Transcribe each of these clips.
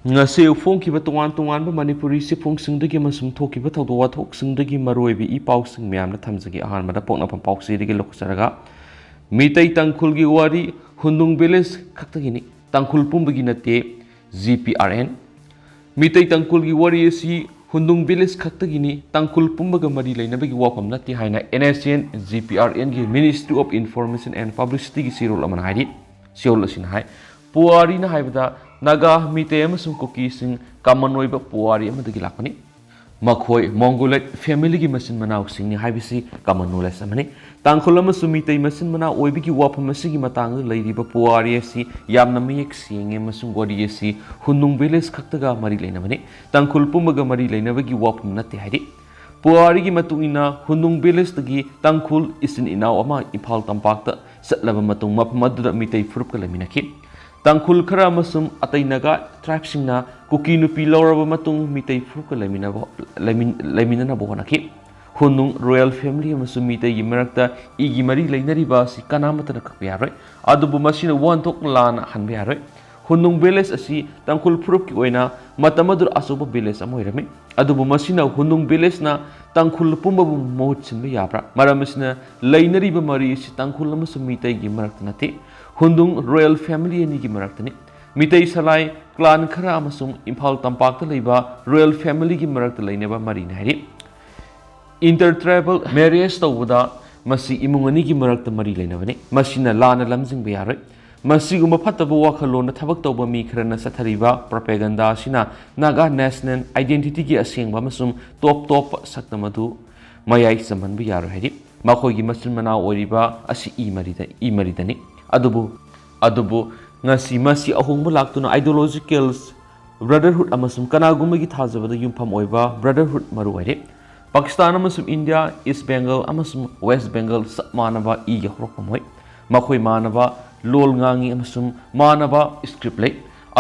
ngase ufongkiba tongan manipuri sifungsingdagi masum thokiba thawdo wathoksingdagi maroibi I pausing myamna thamjagi ahanmada poknapam pausirigi loksaraga Meetei Tangkhul gi wari Hundung village Khaktagini Tangkhul pumbagi natte GPRN Meetei Tangkhul gi wari si Hundung village Khaktagini Tangkhul pumbaga mari lainabagi wafam natte haina NSCN GPRN gi Ministry of Information and Publicity gi sirol amana haidi siol asin hai puari na haibada naga Meetei amasung kuki sing kamanoi ba puari amadagi lakani makhoi mongolite family gi masin manau sing ni haibisi kamanoi lasamani Tangkhul amasung Meetei masin manau oibigi wafam asigi matang leiriba puari asi yamna miyek singe amasung wari asi Hundung village Khaktaga mari lainamani Tangkhul pumbaga mari lainabagi wafam natte haidi puari gi matungina Hundung village tagi Tangkhul isin inaw ama Imphal tampakta satlaba matung mapmadda Meetei furup kalaminaki Tangkhul khara masum atai naga tribe singna kuki nupi lawraba matung Meetei furup kalaminana bohanaki Hundung royal family amasum Meetei gi marakta igi mari lainariba si kanamata nakakpa yaroi adubu masina wantok lana hanba yaroi Hundung village asi Tangkhul furup ki oina matamadur asuba village amoirami adubu masina Hundung village na Tangkhul pumbabu mohut sinba yabra maramasina lainariba mari si Tangkhul amasum Meetei gi marakta nate Hundung royal family ni gi maraktani Meetei salai clan khara amasum Imphal tampakta leiba royal family gi marakta leineba mari nahiri intertribal marriage tawda masi imungani gi marakta mari leinabani masina lana lamjing be yaroi masiguma phattaba wakhalona thabak tawba mi kharana sathariba propaganda sina naga national identity gi asengba amasum top saktamadu mayai samhan bi yaroi hari makhoi gi masin mana oriba asi imaridani adubu ngasi masi ahongba laktuna ideological brotherhood amasum kanaguma gi thajabada yumpham oiba brotherhood maru aire Pakistan amasum India East Bengal amasum West Bengal manaba I gi horokpamoi makhoi manaba lol ngangi amasum manaba script lei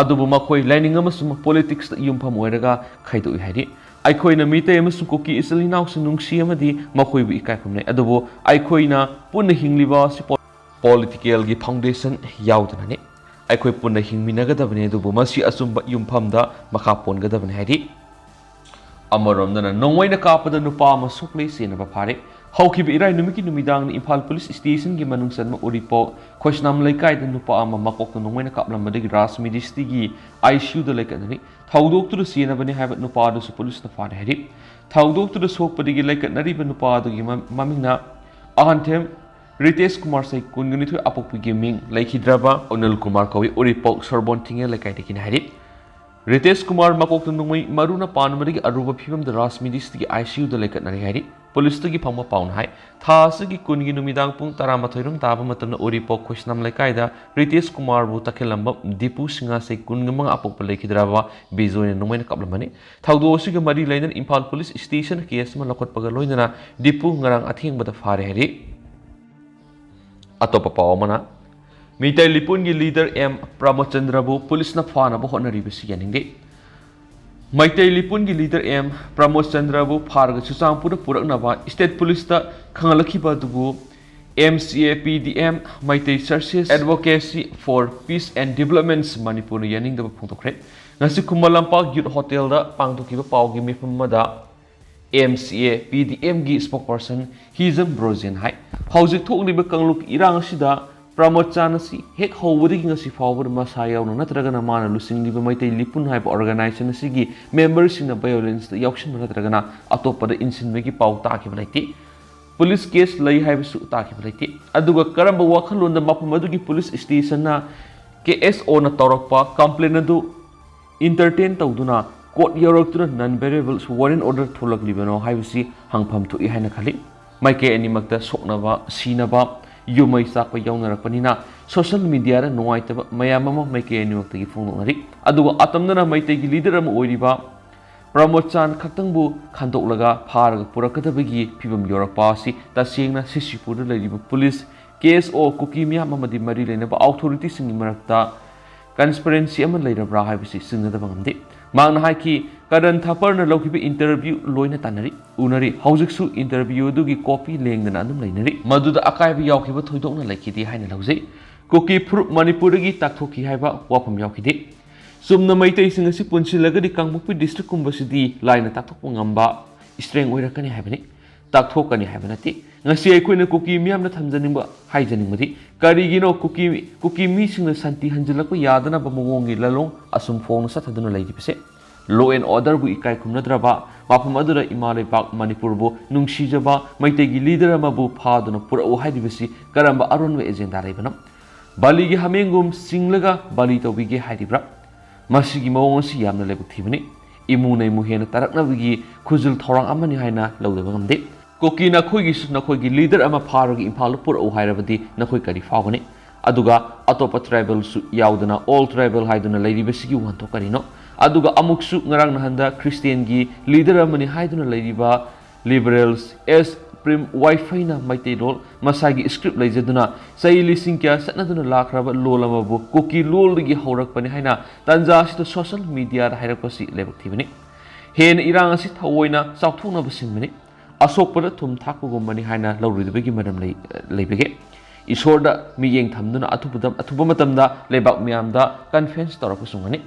adubu makhoi lining amasum politics yumpham oiraga khaidoi haidi aikoina Meetei amasum kuki isalinaw sunungsi amadi makhoi bu ikai phumnai adubu aikoina punna hingliba si political gi foundation yaudana aikoi punna hingminagadabane adubu masi asumba yumphamda makha pongadabane haidi amaromdana nongwaina kapada nupa ama soklei senaba phare haukiba irai numiki numidang ni Imphal police station gi manungsan ma uripo khosnam laikai da nupa ama makok nongwaina kaplambadagi rasmidisти gi ICU da laikadani thaudoktu senabani haiba nupa da su police na phare haidi thaudoktu sokpadigi laikadnari ba nupa da gi mamingna ahanthem Ritesh Kumar sai kungunithu apokpi gaming laikhidraba Onil Kumar kawi uripok sorbon tinge laikai dekin hari Ritesh Kumar makok tungmai maruna panmari aruba phibam da rasmidisти gi ICU da laikatnari hari police gi phangma paun hai thasi gi kungi numidang pung 13 rum taba matamna uripok khosnam laikai da Ritesh Kumar bu takhilamba Dipu Singa sai kungamang apokpa laikhidraba bezoina numaina kaplamani thaudo si gi mari lainan Imphal police station case ma lakot paga loinana Dipu ngarang athengba da phare hari Atopa pawamana Meetei Lipun gi leader M Pramodchandra bu police na phana bu honari bisi yaningde Meetei Lipun gi leader M Pramodchandra bu pharga chuchangpura purakna ba state police ta khangalakhiba dubu MCA PDM Meetei Services Advocacy for Peace and Development Manipur yaningda phungtokre ngasi Kumalampak Youth Hotel da pangtokhiba pawgi mifamada MCA PDM gi spokesperson Hizam Brozian hai hauzik thokliba kangluk irang sida Pramodchan si hek howudigi ngasi fawbur masayaw no natragana mana lusingliba Meetei Lipun hai organization sigi members in violence da yakshin natragana atopada insinmegi paw takiba laiti police case lai hai su takiba laiti aduga karamba wakhalon da mapamadagi police station na KSO na torokpa complaint adu entertain tawduna court yoroktura non-variable warrant order tholak libano haibisi hangpham thu ihaina khali maike animakta soknaba sinaba yumai sakpa yaunarakpanina social media ra noaitaba mayamama maike animakta gi phongnari aduga atamnana Meitei gi leader am oiriba Pramodchan khaktangbu khandoklaga pharaga purakadabagi phibam yorakpa si tasengna Sisipur leiriba police KSO kukimia mamadi mari leinaba authority singi marakta transparency ama leirabra haibisi singadaba ngamde Mang hai ki karan thapar na laukibi interview loina tanari unari haujiksu interview dugi copy lengdana adum leinari maduda akai bi yaukiba thoidokna laikidi haina laujai koki fruit Manipur gi takthoki haiba wapam yaukide Sumna Maitei Sing Punchilagadi Kangmupi district Kumbasidi, Line Takungamba, Strang Wirakani Habani, Takokani Habanati, Nasi Queen Cookie Miam that Hamzanimba, Hygienimati, Karigino Cookie missing the Santi Hanjalaku Yadana Bamongi Lalong, Asum Phone Sataduna Lady Pese. Law and order bu ikai kumnadraba, Mapamadura Imale Bak Manipurbo, Nungshijaba, Maitegi leader Mabu Padana Pura Ohadivisi, Karamba Arunwe agenda Lebanam. Baligi Hamengum Singlaga, Balito Wigi Hadibra, Masigi Monsi Yamna Lebutivini, Imune Muhena Taraknavigi, Kuzil Torang Amani Haina, Lodavamde. Koki Nakoigis Nakoigi leader Ama Paragi Impala Pura Ohiravadi, Nakoikari Fagoni, Aduga, Atopa tribals Yaudana, all tribal Haiduna Lady Besigi Wantokarino. Aduga amuksu ngarang nahanda Christian gi leader amani haiduna leiriba liberals as prim wifi na maitei rol masagi script leijaduna sai lising kya satnaduna lakraba lolama bu koki lol gi horak pani haina tanja sita social media da hairak pasi lebak thibani hen irang asi thawoina chawthuna basinmani asokpada thum thakugum mani haina lawridbagi madam leibege isorda miyeng thamduna athuba matamda lebak miamda conference torakusungani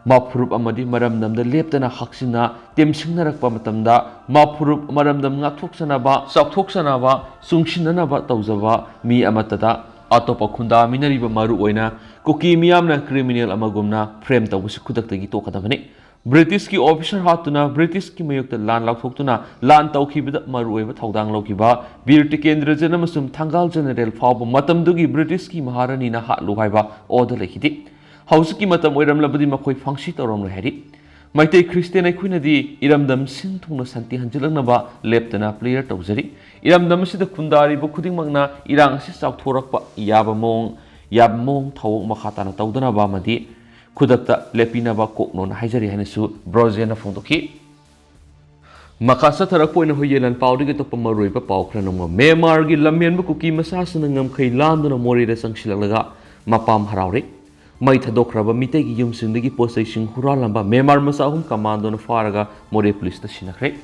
Mapurup amadi maramdamda leptana haksina temsingnarakpa matamda mapurup maramdam ngathoksanaba saktoksanaba sungshinanaba tawjaba mi amatada atopa khunda minariba maru oina koki miyamna criminal amagumna frame tawbusi khudaktagi tokadabani British ki officer hatuna British ki mayokta lan lakthoktuna lan tawkhibada maru oiba thawdang lawkiba bir tikendra janamasum thangal general fawba matamdugi British ki maharani na hatlu haiba order lekhidi Hausuki matam oiram labadi makoi fangsi torom lahari. Maitei Christian Quinadi, Iramdam Sintuna Santi Hanjilanaba, Leptana player tawzari. Iramdam Sida Kundari Bukuding Magna, Irang Sisau Torakpa, Yabmong, Tau Makatana Taudanaba Madi, Kudakta Lepinaba Koknon, Hajari Hanesu, Brozena Fondoki. Makasa Tarapo in Hoyelan Powder to Pomaruipa Paukranum, Memargi Lamian Bukuki Masasanangam Kailanduna Mori de Sangshilaga, Mapam Harari. Mai thadokraba mitegi yumsindagi postation huralamba memar masahum commando na faraga more police ta sinakre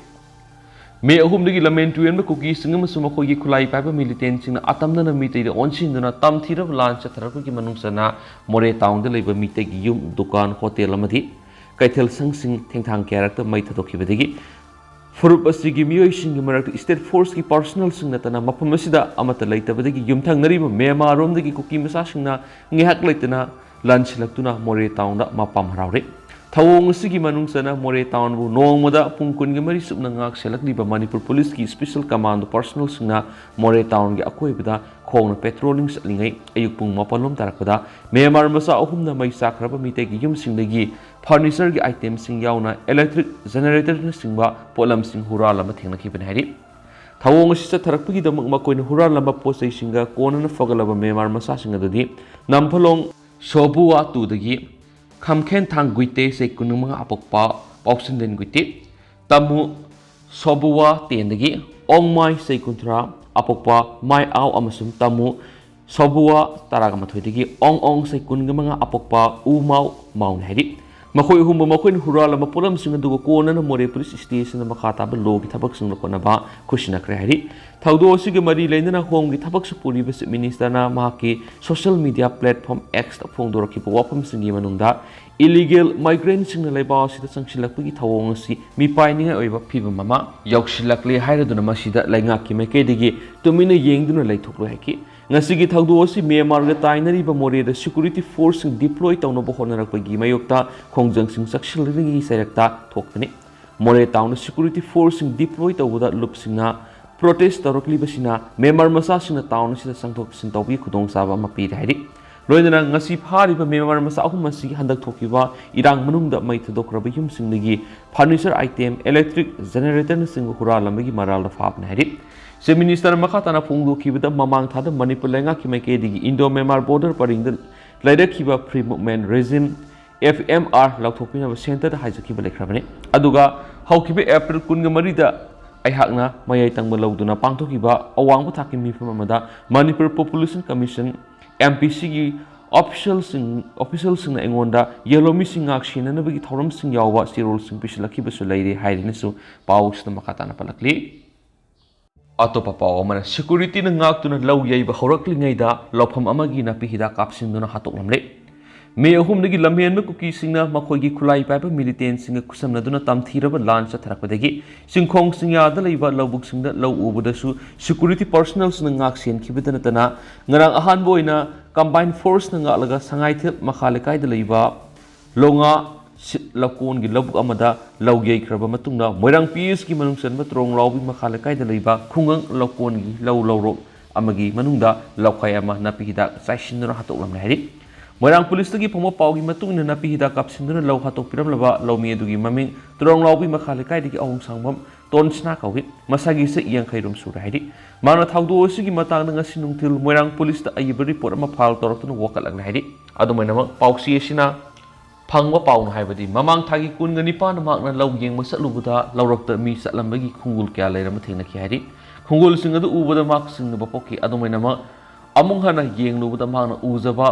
me ahumdagi lamentuyen ba kuki singam sumako gi khulai paiba militant sing atamna na mitei de onsinduna tamthirab lan chatharaku gi manungsana more town de leiba mitegi yum dukan hotel amadi kaithel sangsing thengthang character mai thadokibadagi Furup asigi miyoi singi marak state force ki personal sing natana mapam asida amata leitabadagi yumthang nariba mema romdagi kuki masa singna ngehak leitana lunch laktuna more town da mapam haraure thawong sigi manungsana more town bu nongmoda pungkun gi mari subna ngak selakli ba Manipur police ki special command personal singna more town gi akoi bida khongna patrolling salingai ayuk pung mapalom tarakpada memar masa ahumna mai sakraba mitei gi yum singdagi furniture gi item sing yauna electric generator na singba polam sing hurala ma thengna ki benhari thawong si tharakpagi damak makoina hurala ba posai singa kona na fogalaba memar masa singa dadi namphalong Sobuwa tu dagi kamken thang guite se kunung mga apokpa pausinden guite tamu sobuwa ten dagi ongmai se kuntra apokpa mai aw amasum tamu sobuwa taraga mathoi dagi ong se kunung mga apokpa umau maun hedi makoi humba makoi hurala mapulam singa dugo kona na more police station na makata ba logi thabak sing lokona ba kushina kre hedi thaudo sige mari leindana home gi thabak su puri bes minister na mahaki social media platform X ta phongdor ki wapam singi manungda illegal migrants sing na laiba sida sangsilakpagi thawong si mi paini oiba phiba mama yoksilakle hairaduna masida lainga ki meke digi tumina yengduna laithoklo haki ngasigi thaudo si Myanmar ga tainari ba more da security force deploy tawno bo honarakpagi mayokta khongjang sing saksilringi sairakta thokpani more town security force deploy tawda lupsingna protest torokli basina Myanmar masa sina town sida sangthok sin tawbi khudong saba mapi hairi loinana ngasi phari ba Myanmar masa ahum masi handak thokiba irang manungda mai thadokraba yum singdagi furniture item electric generator na sing huralamagi maral da fapna hairi se minister makhatana phungdo kibada mamang thada Manipur lenga ki mai ke digi Indo Myanmar border paring da laida kiba free movement regime FMR lauthokpina ba center da haijakiba lekhrabani aduga haukiba April 13 da Ayakna mayay tang malawduna pangthokiba awang thaki mifam amada Manipur Population Commission MPC gi official sing na engonda yellow missing action na bagi thoram sing yawa sirol sing pislaki basu lairi haidini su paus na makatana palakli atopa paw mana security na ngak tuna law yai ba horakli ngai da lofam amagi na pihida kapsin duna hatok lamle मे अहुमदगी लम्हेनब कुकीसिंगना मखोइगी खुलाई पाइबा मिलिटेंटसिंग खुसमनदुना तमथीरबा लान चथरकपदगी सिंखोंग सिंयादा लैबा लौबुकसिंगदा लौ उबदसु सिक्युरिटी पर्सनल्सना ngak senkhibada natana ngarang ahanbo ina combined force na ngalaga sangaithe makhalekai da leiba longa lakon gi labuk amada laugei khraba matungna moirang ps gi manungsan ba trong lawbi makhalekai da leiba khungang lakon gi lawro amagi manungda laukai ama napi hida saishinra hatoklam na heri moirang police gi phomo pawgi matungna napi hida kapsinduna law hatok piram laba lawmi adugi maming trong lawbi makhalekai digi awung sangbam tonsna kaugi masagi se yang khairum sura heri mana thaudo sigi matang na ngasi nungtil moirang police ta ayi report ama file torotun wokalak na heri adu mainama pausi esina phangwa paun haibadi mamang thagi kun ngani pa na mak na law yeng ma satlubuda lawrokta mi satlambagi khungul kya leiram thengna ki heri khungul sing adu ubada mak sing ba poki adu mainama amung hana yeng lubuda mak na uzaba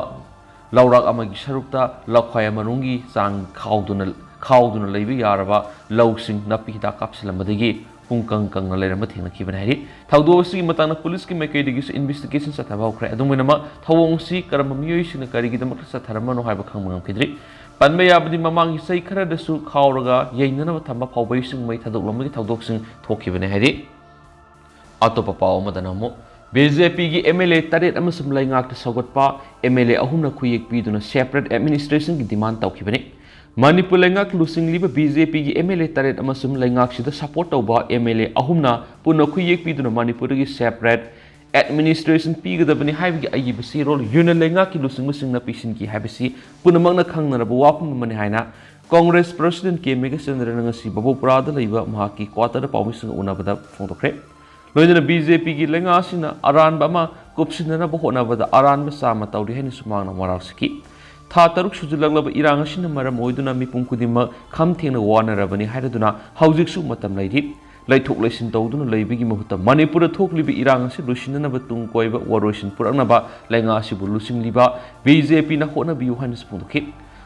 lawrak amagi sarukta lakhaya manungi sang khawduna leibi yaraba lawsing napi hida kapsilamadagi pungkang na leiram thengna ki bana heri thaudo sigi matang na police ki mekaidigi investigation sa thabaw khre adu mainama thawong si karam miyoi sing karigi damak sa tharamano haiba khangmangam kidri panbe yabdi mamang isai khara dasu khawraga yeinana thamba phawbai sing mai thadok lamagi thawdok sing thoki bana heri atopa paw madana mo BJP gi MLA taret amasum laingak ta saugotpa MLA ahumna khuyek piduna separate administration gi demand tawki bani Manipur laingak lusing liba BJP gi MLA taret amasum laingak sida support tawba MLA ahumna punna khuyek piduna Manipur gi separate administration pigadabani haibgi ayibasi role yuna laingak ki lusing musing na pisin ki haibasi punna magna khangna rabu wapum mani haina Congress President K Mega Chandra ngasi babu prada leiba mahaki quarter pawmising unabada phongtokre loidana BJP gi lenga sina aran bama kopsinana bo hona bada aran ba sama tawri hen sumangna moral siki tha taruk sujulanglaba irang asina maram oiduna mipum kudima kham thengna wana rabani hairaduna haujik su matam lairi laithok laisin tawduna leibigi mahuta manipur thoklibi irang asi lusinana ba tung koiba waroisin purangna ba lenga asibu lusing liba BJP na hona biu hanis pungdokhi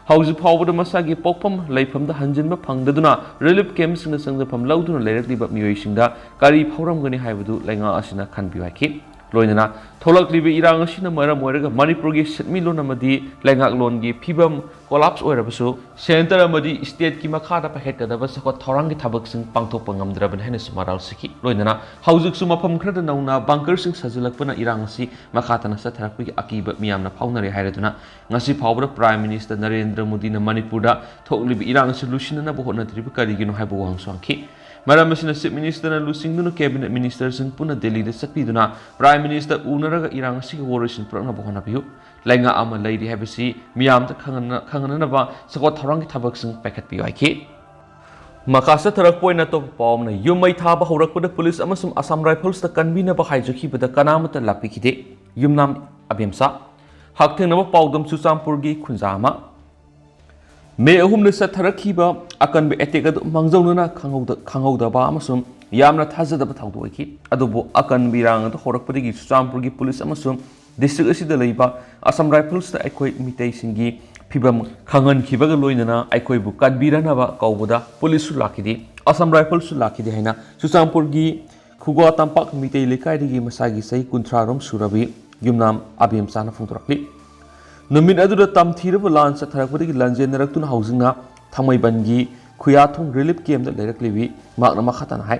hauji phawbada masagi pokpam laifamda hanjinba phangdaduna relief camps na sangda pham lauduna leirakliba miyoisingda kari phawramgani haibadu lenga asina khanbiwaki loinana tholaklibi irang asina maram oiraga manipur gi setmilon amadi lengak lon gi phibam collapse oirabasu center amadi state ki makhada pahetkadaba sakot thorang gi thabak sing pangthokpa ngamdraban hena sumaral siki loinana haujik su mafam khrada nauna bunker sing sajilakpana irang asi makhatana satharakpi akiba miyamna phaunari hairaduna ngasi phawbra prime minister Narendra Modi na manipur da thoklibi irang solution na bohona tribu karigino haibu wangsangki Madam Chief Minister na lusingduna cabinet minister sing puna Delhi de sakpiduna prime minister unaraga irang si worosin prana bohana biu lainga ama lady habisi miyam ta khangana ba sakot thorang thabak sing packet pi ai ki makasa tharak poina to pawm na yumai tha ba horak pada police amasum Assam Rifles ta kanbina ba haijaki bada kanamata lapi khide yumnam abemsa haktheng na pawdam Chuchampur gi khunjama May ahum na sa tharakhiba akan be etekad mangjawnana khanghaudaba amasum yamna thajadaba thawdo ki adubu akan birang to horakpadigi Chuchampur gi police amasum district asida leiba Assam Rifles ta aikoi mitei singi phibam khangan khibaga loinana aikoi bu kadbirana ba kawbuda police su lakidi Assam Rifles su lakidi haina Chuchampur gi khugwa tampak mitei lekai digi masagi sai kunthrarom surabi yumnam abim sana phungtorakli Namin adura tamthiraba lan sa tharakpadagi lanjenaraktuna hausingna thamaibangi khuyathong relief camp da leiraklibi makna makhatana hai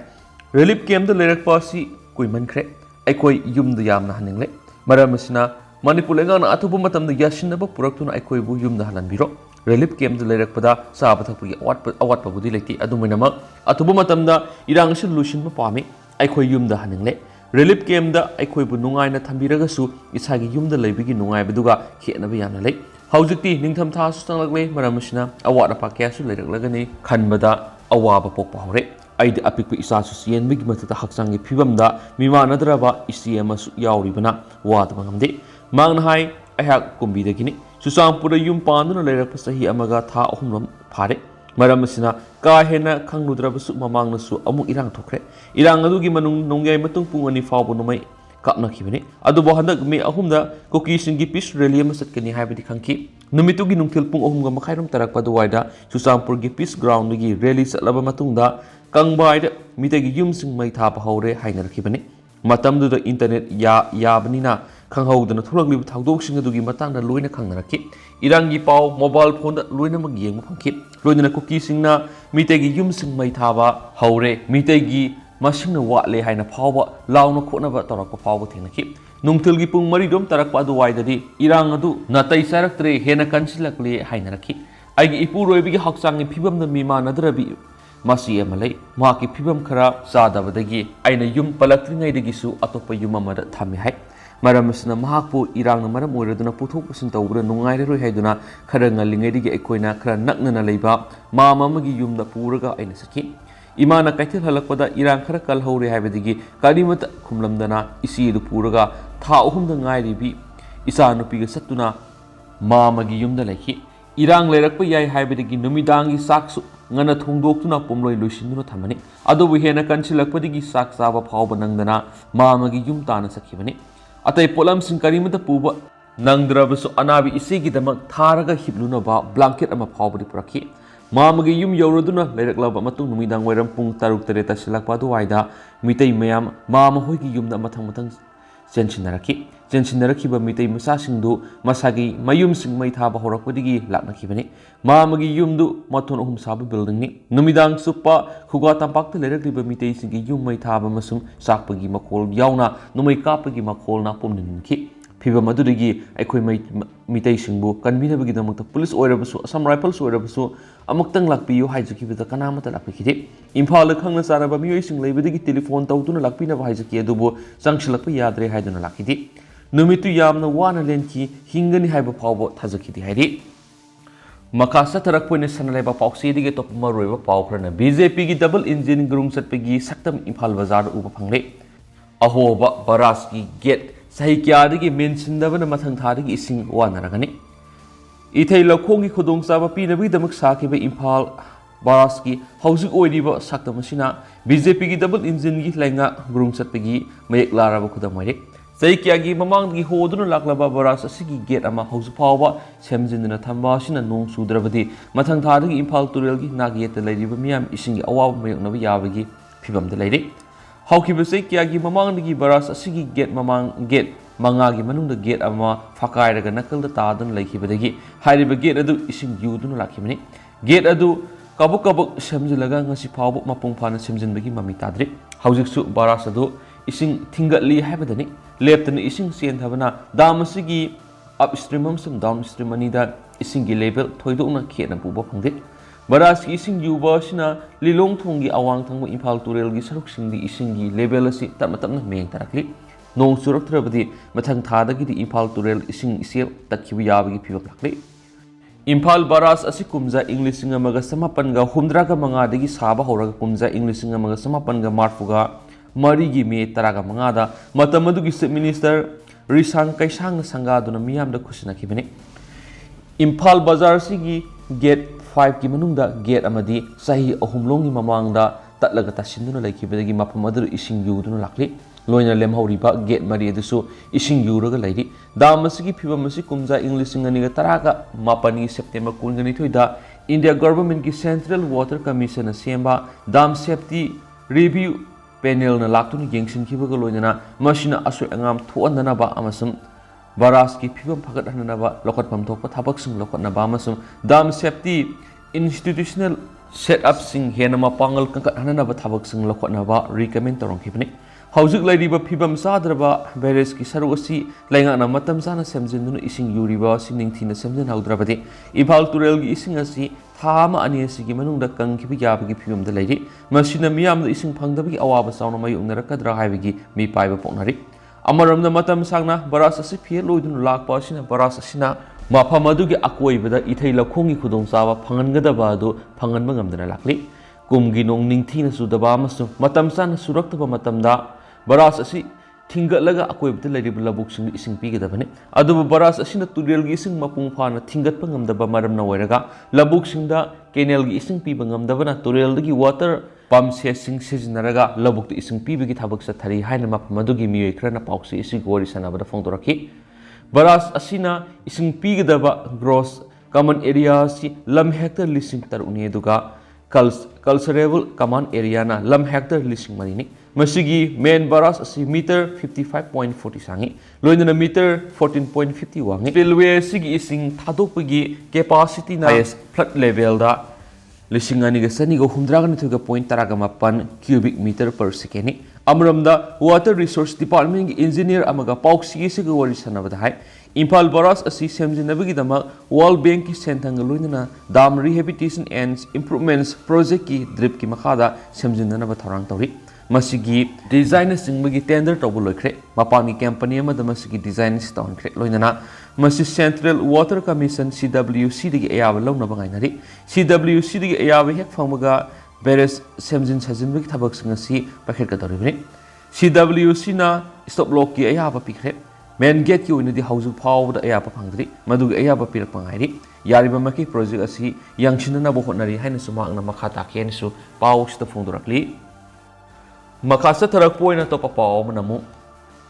relief camp da leirakpa si kuimankre aikoi yumda yamna haningle maramasina manipur lenga na athubu matamda yasinaba puraktuna aikoi bu yumda halanbiro relief camp da leirakpada saba thakpagi awat pabudi leiti adumainama athubu matamda irang solution ma pami aikoi yumda haningle Relief camp da aikoi bu nungai na thambiraga su isagi yumda leibigi nungai baduga khenaba yamna lei haujikti ningtham tha su tanglakle maramasina awat apa kya su leiraklagani khanbada awaba pokpa hore aidi apikpu isa su sienbigi matata haksangi phibamda mima nadraba isiema su yauribana wadaba ngamde mangna hai ayak kumbidagini Chuchampur yum panduna leirakpa sahi amaga tha ahumlam phare Maramasina kahena khangludrabasu mamangnasu amuk irang thokre irang adugi manung nongyai matung pungani fawbu nomai kapnakhibani adubo handak me ahumda koki singi peace rally amasatkani haibadi khangki numitugi nungthil pung ahumga makhairam tarakpa duwaida Chuchampur gi peace ground gi rally satlaba matungda kangbaida mitagi yum sing mai thapa hore hainarkhibani matamdu da internet yabanina khanghaudana thulaglibu thawdok sing adugi matangda loina khangnaraki इरांगी पाव mobile phone लोइनमक येंग फंखि लोइनना कुकी सिंगना मीतेगी युम सिंग मै थाबा हौरे मीतेगी मसिंगना वाले हाइना फावबा लाउना खोनबा तोरक फावबा थेंनखि नुंगथिलगी पुंग मरिदोम तरक अदुवाइददी इरांग अदु नातै सारक्तरे हेना कंसिलकले हाइनरखि आइगी इपुरोइबिगी हक्चांगनि फिबमना मीमानदरबि मासी अमलै माकी फिबम खरा चादबदगी आइना युम पलक्त्रिङैदगिसु अतोप्प युम अमदा थामि हाइ मरमसना महाकपु इरांगना मरम ओइरदुना पुथोक पुसिन तौबदा नुंगाइररोइ हाइदुना खरा ngaliङैदगी अखोइना खरा नक्नना लैबा माम अमगी युमदा पुरगा आइना सखि इमाना कैथल हलकपदा इरांग खरा कलहौरे हाइबदगी कारिमत खुमलमदना इसीदु पुरगा था अहुमदा ngairibi इसा नुपिगा सत्तुना मामगी युमदा लैखि इरांग लेरक्प याइ हाइबदगी नुमिदांगी साक्सु ngana thongdoktuna pomloi loisinduna thamani adobu hena kansilakpadigi sak chaba phawba nangdana mamagi yum tana sakhibani atai polam sing karimata puba nangdrabasu anabi isegi damak tharaga hibluna ba blanket ama phawbadi purakhi mamagi yum yauraduna leiraklaba matung numidang wairam pung taruk tereta silakpa duwaida mitei mayam mama hoigi yumda mathang mathang Jensinaraki mitei masasingdu masagi mayum sing mai thaba horakpadigi laknakibani mamagi yumdu mathon ahum saba building ni numidang suppa khuga tampakta lerakliba mitei singi yum mai thaba masum sakpagi makol yauna numai kapagi makol na pomninki फिबम अदुदगी अखोय मितै सिंगबु कन्वीनबगी दमकता police ओइरबसु Assam rifles ओइरबसु अमक्तंग लाकपियो हाइजकिबदा कनामता लाकपिखिदे Imphal खंगना सारबा मियोय सिंग लेबदगी telephone तौतुना लाकपिनबा हाइजकी अदुबु संगसलकप याद्रे हाइदुना लाकिदे नुमितु यामना वाना लेनकी हिंगनी हाइबा फावबो थाजकिदे हाइदे मखा सतरकपोइने सनलेबा पाउसेदिगे top मरोइबा पावखरना BJP की double engine Grung सतपगी सक्तम Imphal बाजार उबा फंगले अहोबा बरास की gate सही क्यादगी मेंसिनदबना मथंग थादगी इसिंग वानरगनी इथै लखोंगी खुदोंचाबा पीनबगीदमक साखिबा इम्फाल बारास की हौजिक ओइरिबा सक्तमसिना BJP की डबल इंजिन की लैंगा ग्रुंग सतपगी मयक लाराबा खुदमैरे सही क्यागी ममांगगी होदुना लाक्लबा बारास असिगी गेट अमा हौजिक फावबा सेमजिनना थंबासिना नोंग सुद्रबदी मथंग थादगी इम्फाल तुरेलगी नागियत लैरिबा मियाम इसिंगी अवाब मयकनबा याबगी फिबमदा लैरे हौखिबसे क्यागी ममांगदगी बारास असिगी गेट ममांग गेट मंगागी मनुंगदा गेट अमा फकायरगा नकलदा तादन लैखिबदगी हारिबा गेट अदु इसिंग युदुना लाखिबनी गेट अदु कबुक कबुक सेमजिलगा ngasi फावबो मपुंग फाना सेमजिनबगी ममी ताद्रि हौजिकसु बारास अदु इसिंग थिंगतली हाइबदनी लेप्तनी इसिंग सेन थबना दामसिगी अपस्ट्रीम अमसुंग डाउनस्ट्रीम अनिदा इसिंगी लेवल थोइदोना खेना पुबा फंगदे बारास की इसिंग युबासिना लिलोंग थोंगी अवांग थंगबो इम्फाल तुरेलगी सरुकसिंगदी इसिंगी लेवल असि तमतमना मेंग तरकली नोंग सुरक्तरबदी मथंग थादगी इम्फाल तुरेल इसिंग इसेल तक्खिबु याबगी फिबम लाक्ले इम्फाल बारास असि कुमजा इंग्लिशिंग अमगा समापनगा हुमद्रागा मंगादगी साबा हौरगा कुमजा इंग्लिशिंग अमगा समापनगा मार्फुगा मरीगी मे तरागा मंगादा मतमदुगी चीफ मिनिस्टर रिसांग कैसांग संगादुना मियामदा खुसिनाखिबने इम्फाल बाजार सिगी गेट 5 की मनुंगदा गेट अमदी सही अहुमलोंगी ममांगदा तत्लगा तासिन्दुना लैखिबदगी मफम अदु इसिंग युदुना लाक्ले लोइना लेमहौरिबा गेट मरी अदुसु इसिंग युरगा लैरि दामसिगी फिबमसि कुमजा इंग्लिशिंग अनिगा तरागा मापनी सेप्टेम्बर 19 दा इंडिया गवर्नमेंट की सेंट्रल वाटर कमीशन सेम्बा दाम सेफ्टी रिव्यू पैनल ना लाक्तुना येंगसिनखिबगा लोइना मसिना असु अंगाम थोअननबा अमसुम बारास की फिबम फगत हननबा लखतफम थोप थाबकसिंग लखतनबा अमसुम दाम सेफ्टी इंस्टीट्यूशनल सेटअप सिंग हेनमा पांगल कंकत हननबा थाबकसिंग लखतनबा रिकमेंड तोरंखिबने हौजिक लैरिबा फिबम साद्रबा बेरेस की सरुअसी लैंगाना मतम साना सेमजिन्दुना इसिंग युरिबा सिंनिंगथिना सेमजिन हौद्रबदे इफाल तुरेलगी इसिंग असि थामा अनि असिगी मनुंगदा कंखिबि याबगी फिबमदा लैरि मसिना मियामदा इसिंग फंगदबगी अवाबा साउना मायुंगनरकद्रा हाइबगी मी पाइबा पोकनारि अमरमदा मतम सांगना बारास असि फेल लोइदुना लाकपा असिना बारास असिना मफम अदुगी अकोइबदा इथै लखोंगी खुदोंचाबा फंगनगदबा अदु फंगनबा ngамदना लाक्लि कुमगी नोंग निंगथिना सुदबा अमसु मतम साना सुरक्तबा मतमदा बारास असि थिंगतलगा अकोइबदा लैरिबा लबुकसिंग इसिंग पिगदबने अदुबु बारास असिना तुरेलगी इसिंग मपुंग फाना थिंगतपा ngамदबा मरमना वैरगा लबुकसिंगदा केनेलगी इसिंग पिबा ngамदबना तुरेलदगी वाटर पम्प सेसिंग सिजनरगा लबुकता इसिंग पिबगी थाबक सथरि हाइना मफम अदुगी मियोय खरना पाउसी इसिंग गोरि सनाबदा फोंदोरखि बारास असिना इसिंग पिगदबा ग्रोस कॉमन एरिया सि लम हेक्टर लिसिंग तरुनी दुगा कल्चरेबल कमान एरिया ना लम हेक्टर लिसिंग मरिनी Masigi main barrage asi meter 55.40 sangi loinana meter 14.50 wangi spillway sigi ising thadopagi capacity na highest flood level da lising ani ga sani go humdra ga thuga point taraga mapan cubic meter per second ni amramda water resource department gi engineer amaga pauksi gi siga wari sanabada hai Impal barrage asi semjinabagi dama World Bank ki senthang loinana dam rehabilitation and improvements project ki drip ki makhada semjinana ba tharang tawri masigi design singbagi tender tawbu loikre mapani company amada masigi design stone kre loinana masi Central Water Commission CWC digi ayaba lawna bangainari CWC digi ayaba hek phamaga beres semjin sajinbagi thabak singasi pakhet ka doribni CWC na stop lock ki ayaba pikre main gate ki oinadi hausu phawda ayaba phangdri madugi ayaba pirak pangairi yariba maki project asi yangchinana bo hotnari haina sumangna makha takian su paw sta phongdorakli makasa tarak poina to papaw manamu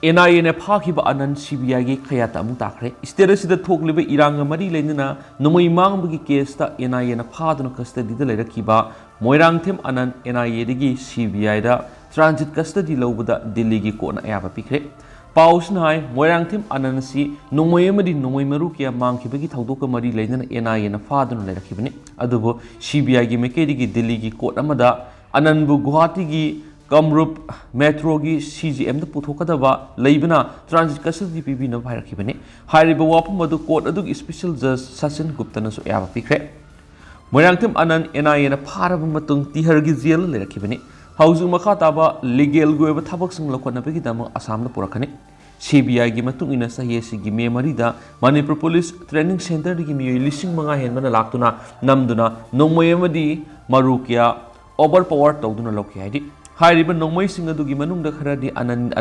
NIA ne phakiba anan CBI gi khayata amu takre state sida thokliba iranga mari leinina numai mangbagi case ta NIA na phaduna custody da leirakiba moirang them anan NIA digi CBI da transit custody lobada Delhi gi ko na ayaba pikre paus nai moirang them anan si numai amadi numai maru kya mangkhibagi thaudoka mari leinina NIA na phaduna leirakibani adubo CBI gi mekedi gi Delhi gi court amada ananbu Guwahati gi Kamrup Metro gi CGM da puthokadaba leibana transit custody PB na bhairakhibani hairiba wapum madu court adug special judge Sachin Gupta na su yaba pikre moirangthim anan NIA na pharaba matung tihar gi jail lerakhibani hauju makha taba legal goeba thabak sing lokona begi dama Assam da purakhani CBI gi matung ina sahiyesi gi memory da Manipur Police Training Center gi miyoi lising manga henbana laktuna namduna nongmoyamadi marukia overpower tawduna lokhi haidi hairiba nongmai singa dugi manung da kharadi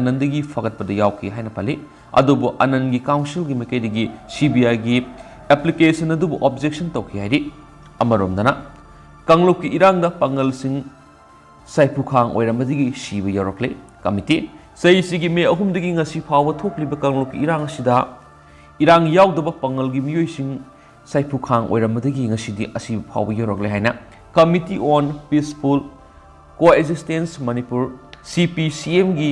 anandagi fagat pada yauki haina pali adubo anangi council gi makedigi CBI gi application adubo objection tawki haidi amaromdana kanglok ki irang da pangal sing saipu khang oiramadigi siba yorokle committee sai sigi me ahum dagi ngasi phawa thokliba kanglok ki irang sida irang yaudaba pangal gi miyoi sing saipu khang oiramadigi ngasi di asi phawa yorokle haina committee on peaceful coexistence Manipur CPCM gi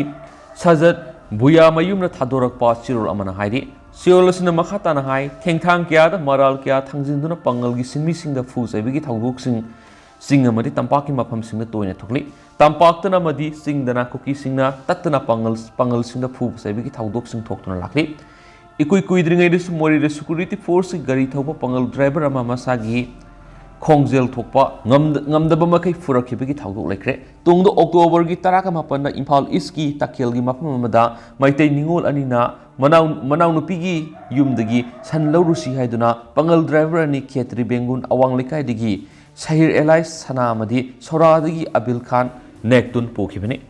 sajat buya mayum na thadorak pa chirul amana haidi siolosina makhata na hai thengthang kya da maral kya thangjinduna pangal gi sinmi singda fu saibi gi thawduk singamadi tampak ki mafam singna toina thokli tampak tana madi singdana koki singna tatna pangal singda fu saibi gi thawduk sing thoktuna lakli ikui kuidringai de sumori de security force gari thawpa pangal driver ama masagi Khongjel thokpa ngamdaba makai furakibagi thawdok lekre tungdo October gi taraka mapanda Imphal East ki Takhil gi mafam amada maitai ningol anina manaw nupi gi yumdagi sanlaurusi haiduna pangal driver ani khetri bengun awang lekai digi Sahir Elai sana amadi soradagi Abil Khan nektun pokhibani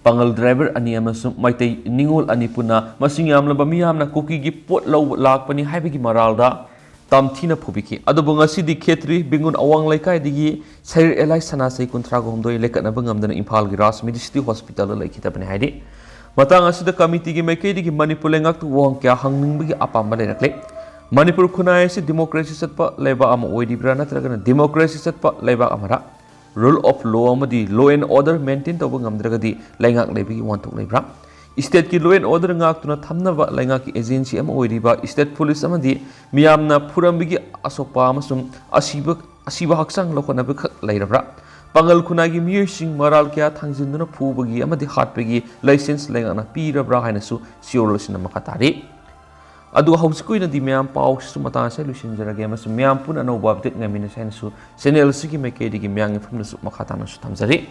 pangal driver ani amasum maitai ningol ani puna masing yamlaba miyamna koki gi pot law lakpani haibagi maralda tamthina phubiki adubo ngasidi khetri bingun awang laikai digi Sahir Elai sana sai kunthra go homdoi lekana bangamdana Imphal gi Ras Medicity Hospital lai khitabani haidi matang asida committee gi maikei digi Manipur lengak tu wong kya hangningbagi apamba lerakle Manipur khunai si democracy satpa leba ama oidibra natragana democracy satpa leba amara rule of law amadi law and order maintain tawba ngamdragadi lengak lebigi wantok lebra State ki law and order ngak tuna thamnaba lengak ki agency ama oiriba state police amadi miyamna purambigi asokpa amasum asiba haksang lokona be khak leirabra pangal khunagi miyosing maral kya thangjinduna phubagi amadi hatpegi license lengana pirabra hainasu siolosina makatari adu hausikoi na di miyam paw su mata sa lusinjarage amasum miyam pun anoba update ngamina sainasu channel sigi mekedi gi miyang information makatana su thamjari